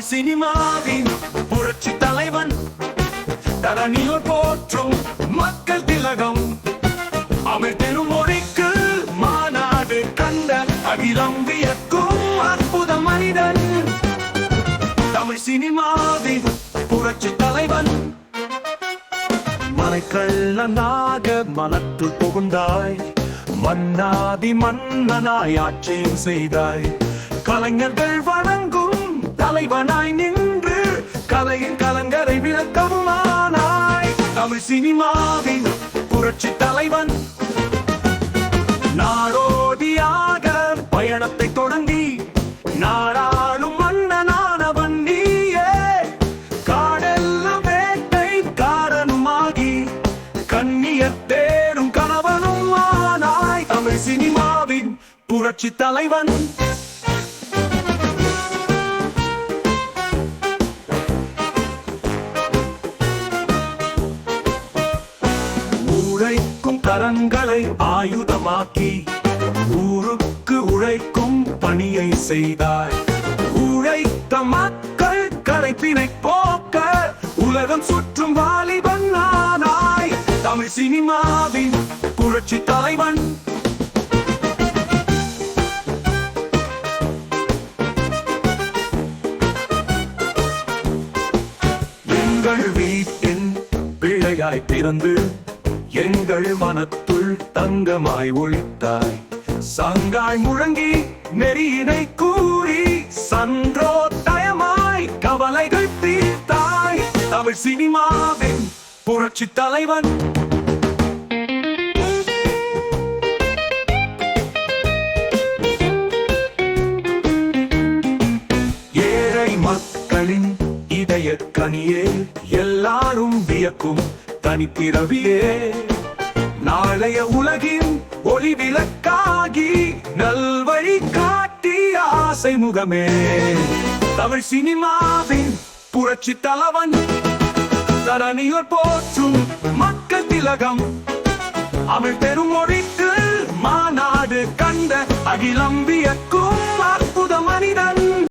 சினிமாவின் புரட்சி தலைவன், தரணியோர் போற்றும் மக்கள் திலகம், தமிழ் திருமொழிக்கு மாநாடு கண்ட அகிலம் வியக்கும் அற்புத மனிதன், தமிழ் சினிமாவின் புரட்சி தலைவன். மலைக்கள்ளனாக மனத்துள் புகுந்தாய், மன்னாதி மன்னனாய் ஆட்சியும் செய்தாய், கலைஞர்கள் வணங்கும் தலைவனாய் நின்று கலையின் கலங்கரை விளக்கமானாய், தமிழ் சினிமாவின் புரட்சி தலைவன். நாடோடியாக பயணத்தை தொடங்கி நாடாளும் மன்னனானவன் நீயே, காடெல்லாம் வேட்டை காரனுமாகி கண்ணியத் தேடும் கணவனும் ஆனாய், தமிழ் சினிமாவின் புரட்சி தலைவன். உழைக்கும் கரங்களை ஆயுதமாக்கி ஊருக்கு உழைக்கும் பணியை செய்தாய், உழைத்த மக்கள் களைப்பினை போக்க உலகம் சுற்றும் வாலிபன் ஆனாய், தமிழ் சினிமாவின் புரட்சி தலைவன். எங்கள் வீட்டின் பிள்ளையாய் பிறந்து எங்கள் மனத்துள் தங்கமாய் ஒழித்தாய், சங்காய் முழங்கி நெறியினை கூறி சன்றோதயமாய் கவலைகள் தீர்த்தாய், தமிழ் சினிமாவின் புரட்சி தலைவன். ஏழை மக்களின் இதய கனியே, எல்லாரும் வியக்கும் தனிப்பிறவியே, நாளைய உலகின் ஒளி விளக்காகி நல்வழி காட்டி ஆசை முகமே, தமிழ் சினிமாவின் புரட்சி தலைவன், தரணியோர் போற்றும் மக்கள் திலகம், தமிழ் பெருமொழிக்கு மாநாடு கண்ட அகிலம் வியக்கும் அற்புத மனிதன்,